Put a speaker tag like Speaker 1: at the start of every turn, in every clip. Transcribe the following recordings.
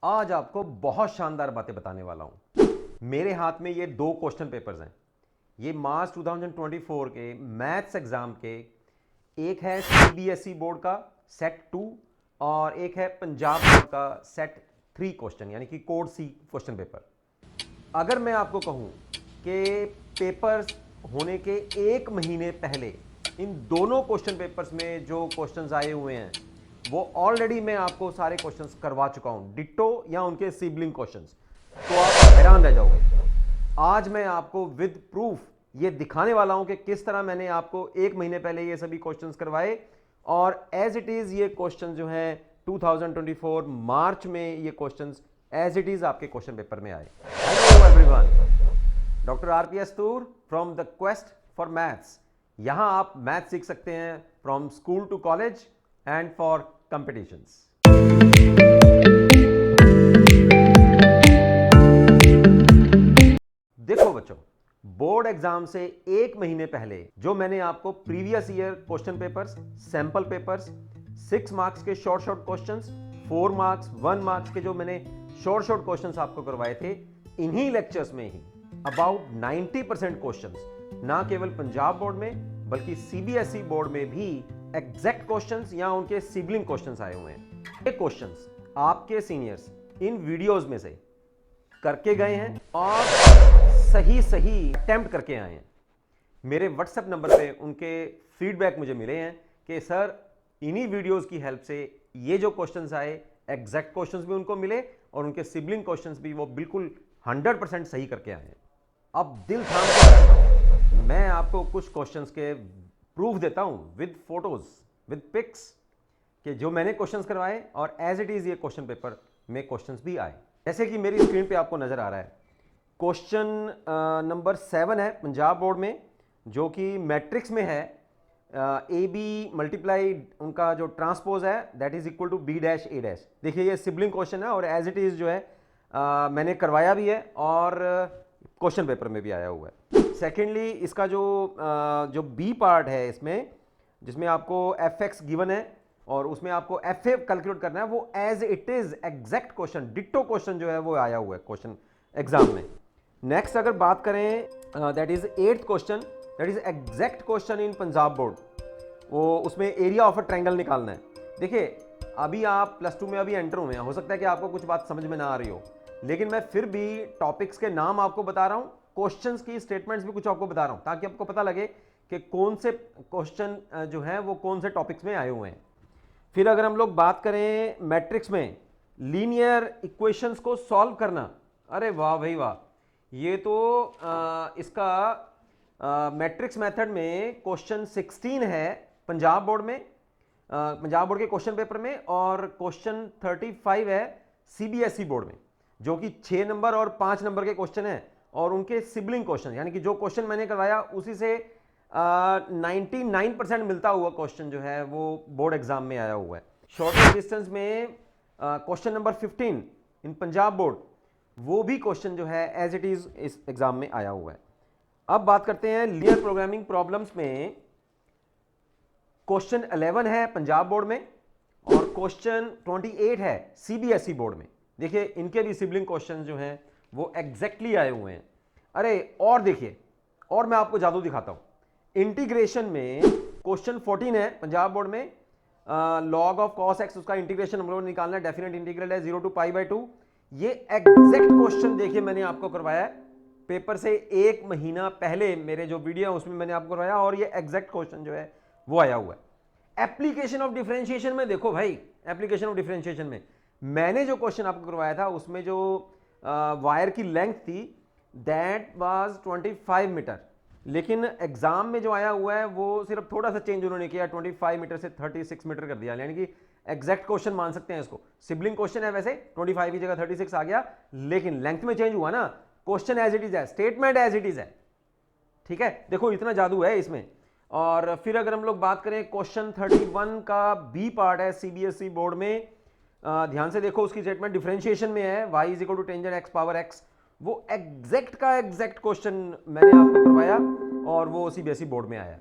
Speaker 1: आज आपको बहुत शानदार बातें बताने वाला हूं। मेरे हाथ में ये दो क्वेश्चन पेपर्स हैं। ये मार्च 2024 के मैथ्स एग्जाम के, एक है सीबीएसई बोर्ड का सेट 2 और एक है पंजाब बोर्ड का सेट 3 क्वेश्चन, यानी कि कोड सी क्वेश्चन पेपर। अगर मैं आपको कहूं कि पेपर्स होने के एक महीने पहले इन दोनों क्वेश्चन पेपर्स में जो क्वेश्चंस आए हुए हैं वो ऑलरेडी मैं आपको सारे क्वेश्चंस करवा चुका हूं, डिट्टो या उनके सिबलिंग क्वेश्चंस, तो आप हैरान रह जाओगे। आज मैं आपको विद प्रूफ ये दिखाने वाला हूं कि किस तरह मैंने आपको एक महीने पहले ये सभी क्वेश्चंस करवाए और एज इट इज ये क्वेश्चन जो है 2024 मार्च में ये क्वेश्चंस एज इट इज आपके क्वेश्चन पेपर में आए। Hello everyone, doctor RPS Toor from the quest for maths. यहां आप मैथ सीख सकते हैं from school to college and for competitions. देखो बच्चों, बोर्ड एग्जाम से एक महीने पहले जो मैंने आपको previous year question papers, sample papers, 6 marks के शॉर्ट क्वेश्चंस, 4 मार्क्स, 1 मार्क्स के जो मैंने शॉर्ट क्वेश्चंस आपको करवाए थे, इन्हीं लेक्चर्स में ही अबाउट 90% क्वेश्चंस ना केवल पंजाब बोर्ड में बल्कि सीबीएसई बोर्ड में भी एग्जैक्ट क्वेश्चंस या उनके सिबलिंग क्वेश्चंस आए हुए हैं। ये क्वेश्चंस आपके सीनियर्स इन वीडियोस में से करके गए हैं और सही अटेम्प्ट करके आए हैं। मेरे व्हाट्सएप नंबर पे उनके फीडबैक मुझे मिले हैं कि सर इन्हीं वीडियोस की हेल्प से ये जो क्वेश्चंस आए, एग्जैक्ट क्वेश्चंस भी उनको मिले और उनके सिबलिंग क्वेश्चंस भी वो बिल्कुल 100% सही करके आए हैं। अब दिल थाम के बैठा हूं, मैं आपको कुछ क्वेश्चंस के प्रूफ देता हूं विद फोटोज, विद पिक्स, कि जो मैंने क्वेश्चंस करवाए और एज इट इज ये क्वेश्चन पेपर में क्वेश्चंस भी आए। जैसे कि मेरी स्क्रीन पे आपको नजर आ रहा है, क्वेश्चन नंबर 7 है पंजाब बोर्ड में, जो कि मैट्रिक्स में है। ए बी मल्टीप्लाई उनका जो ट्रांसपोज है that is equal to B dash A dash. देखिए ये सिबलिंग क्वेश्चन है और एज इट इज जो है मैंने करवाया भी है और क्वेश्चन पेपर में भी आया हुआ है। सेकेंडली इसका जो बी पार्ट है इसमें, जिसमें आपको एफ एक्स गिवन है और उसमें आपको एफ ए कैलकुलेट करना है, वो as it is exact question, ditto question जो है वो आया हुआ है क्वेश्चन एग्जाम में। नेक्स्ट अगर बात करें that is 8th question, that is exact question in Punjab board. वो उसमें एरिया ऑफ अ ट्रायंगल निकालना है। देखिए अभी आप +2 में अभी एंटर हुए हैं, हो सकता है कि आपको कुछ बात समझ में ना आ रही हो, लेकिन मैं फिर भी टॉपिक्स के नाम आपको बता रहा हूं, क्वेश्चंस की स्टेटमेंट्स भी कुछ आपको बता रहा हूं ताकि आपको पता लगे कि कौन से क्वेश्चन जो है वो कौन से टॉपिक्स में आए हुए हैं। फिर अगर हम लोग बात करें मैट्रिक्स में लीनियर इक्वेशंस को सॉल्व करना, अरे वाह भाई वाह, ये तो इसका मैट्रिक्स मेथड में क्वेश्चन 16 है पंजाब बोर्ड में, पंजाब बोर्ड के क्वेश्चन पेपर में, और क्वेश्चन 35 है सीबीएसई बोर्ड में, जो कि 6 नंबर और 5 नंबर के क्वेश्चन है और उनके सिबलिंग क्वेश्चन, यानी कि जो क्वेश्चन मैंने करवाया उसी से 99% मिलता हुआ क्वेश्चन जो है वो बोर्ड एग्जाम में आया हुआ है। शॉर्टेस्ट डिस्टेंस में क्वेश्चन नंबर 15 इन पंजाब बोर्ड, वो भी क्वेश्चन जो है एज इट इज इस एग्जाम में आया हुआ है। अब बात करते हैं लीनियर प्रोग्रामिंग प्रॉब्लम्स में। क्वेश्चन 11 है पंजाब बोर्ड में और क्वेश्चन 28 है सीबीएसई बोर्ड में। देखिए इनके भी सिबलिंग क्वेश्चन जो हैं वो एग्जैक्टली आए हुए हैं। अरे और देखिए, और मैं आपको जादू दिखाता हूं। इंटीग्रेशन में क्वेश्चन 14 है पंजाब बोर्ड में, लॉग ऑफ कॉस एक्स, उसका इंटीग्रेशन हम लोगों ने निकालना है, डेफिनेट इंटीग्रल है 0 to π/2। ये एग्जैक्ट क्वेश्चन देखिए मैंने आपको करवाया है पेपर से एक महीना पहले, मेरे जो वीडियो है उसमें मैंने आपको करवाया और ये एग्जैक्ट क्वेश्चन जो है वो आया हुआ है। एप्लीकेशन ऑफ डिफरेंशिएशन में देखो भाई, एप्लीकेशन ऑफ डिफरेंशिएशन में मैंने जो क्वेश्चन आपको करवाया था उसमें जो वायर की लेंथ थी दैट वाज 25 मीटर, लेकिन एग्जाम में जो आया हुआ है वो सिर्फ थोड़ा सा चेंज उन्होंने किया, 25 मीटर से 36 मीटर कर दिया, यानी कि एग्जैक्ट क्वेश्चन मान सकते हैं इसको। सिबलिंग क्वेश्चन है वैसे, 25 की जगह 36 आ गया, लेकिन लेंथ में चेंज हुआ ना, क्वेश्चन एज इट इज है, स्टेटमेंट एज इट इज है। ठीक है, देखो इतना जादू है इसमें। और फिर अगर हम लोग बात करें क्वेश्चन 31 का बी पार्ट है सीबीएसई बोर्ड में, ध्यान से देखो उसकी स्टेटमेंट डिफरेंशिएशन में है, y is equal to tangent x power x। वो एग्जैक्ट का एग्जैक्ट क्वेश्चन मैंने आपको करवाया और वो सीबीएसई बोर्ड में आया।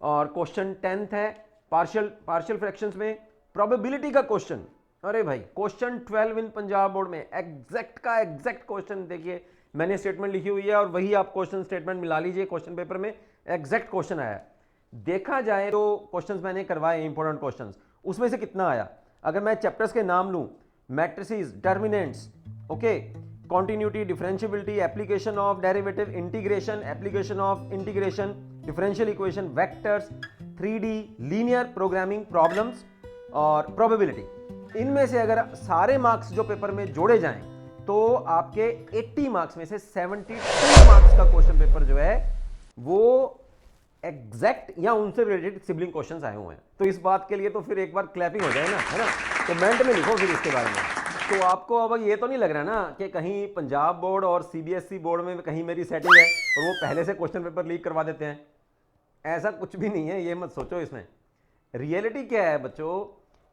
Speaker 1: और क्वेश्चन 10th है पार्शियल फ्रैक्शंस में, प्रोबेबिलिटी का क्वेश्चन, अरे भाई क्वेश्चन 12 इन पंजाब बोर्ड में एग्जैक्ट का एग्जैक्ट क्वेश्चन देखिए, मैंने स्टेटमेंट लिखी हुई है और वही आप क्वेश्चन स्टेटमेंट मिला लीजिए, क्वेश्चन पेपर में एग्जैक्ट क्वेश्चन आया। देखा जाए तो क्वेश्चंस मैंने करवाए इंपॉर्टेंट क्वेश्चंस, उसमें से कितना आया, अगर मैं चैप्टर्स के नाम लूं, matrices, determinants, okay, continuity, differentiability, application of derivative, integration, application of integration, differential equation, vectors, 3D linear programming problems और प्रोबेबिलिटी, इनमें से अगर सारे मार्क्स जो पेपर में जोड़े जाएं तो आपके 80 मार्क्स में से 72 मार्क्स का क्वेश्चन पेपर जो है वो एग्जैक्ट या उनसे रिलेटेड सिबलिंग क्वेश्चंस आए हुए हैं। तो इस बात के लिए तो फिर एक बार क्लैपिंग हो जाए ना, है ना, कमेंट में लिखो फिर इसके बारे में। तो आपको अब ये तो नहीं लग रहा ना कि कहीं पंजाब बोर्ड और CBSE बोर्ड में कहीं मेरी सेटिंग है और वो पहले से क्वेश्चन पेपर लीक करवा देते हैं? ऐसा कुछ भी नहीं है, ये मत सोचो। इसमें रियलिटी क्या है बच्चों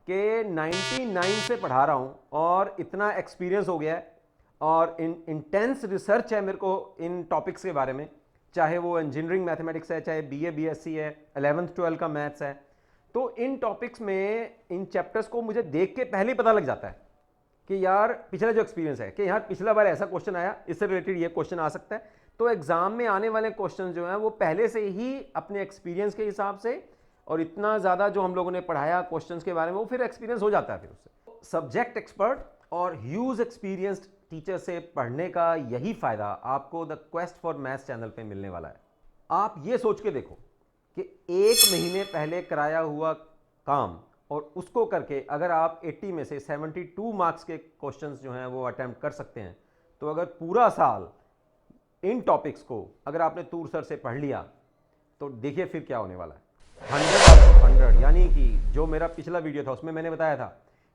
Speaker 1: कि 99 से पढ़ा रहा हूँ और इतना एक्सपीरियंस हो गया है और इंटेंस रिसर्च है मेरे को इन टॉपिक्स के बारे में, चाहे वो इंजीनियरिंग मैथमेटिक्स है, चाहे BA BSc है, 11th 12 का मैथ्स है। तो इन टॉपिक्स में इन चैप्टर्स को मुझे देख के पहले ही पता लग जाता है कि यार पिछला जो एक्सपीरियंस है कि यार पिछला बार ऐसा क्वेश्चन आया, इससे रिलेटेड ये क्वेश्चन आ सकता है। तो एग्जाम में आने वाले क्वेश्चन जो हैं वो पहले से ही अपने एक्सपीरियंस के हिसाब से और इतना ज़्यादा जो हम लोगों ने पढ़ाया क्वेश्चंस के बारे में वो फिर एक्सपीरियंस हो जाता है फिर उससे। सब्जेक्ट एक्सपर्ट और ह्यूज एक्सपीरियंस्ड टीचर से पढ़ने का यही फ़ायदा आपको the quest for maths channel पे मिलने वाला है। आप ये सोच के देखो कि 1 महीने पहले कराया हुआ काम और उसको करके अगर आप 80 में से 72 मार्क्स के क्वेश्चंस जो हैं वो अटेम्प्ट कर सकते हैं, तो अगर पूरा साल इन टॉपिक्स को अगर आपने तूर सर से पढ़ लिया तो देखिए फिर क्या होने वाला है। 100 यानी कि जो मेरा पिछला वीडियो था उसमें मैंने बताया था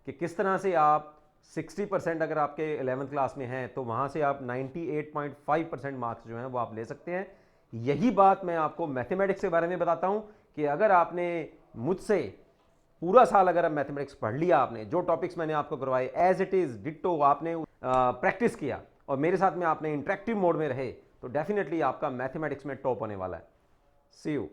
Speaker 1: कि किस तरह से आप 60% अगर आपके 11th क्लास में हैं तो वहाँ से आप 98.5% मार्क्स जो हैं वो आप ले सकते हैं। यही बात मैं आपको मैथमेटिक्स के बारे में बताता हूँ कि अगर आपने मुझसे पूरा साल अगर आप मैथमेटिक्स पढ़ लिया, आपने जो टॉपिक्स मैंने आपको करवाए एज इट इज़ डिट्टो आपने प्रैक्टिस किया और मेरे साथ में आपने इंटरेक्टिव मोड में रहे, तो डेफिनेटली आपका मैथमेटिक्स में टॉप होने वाला है। सी यू।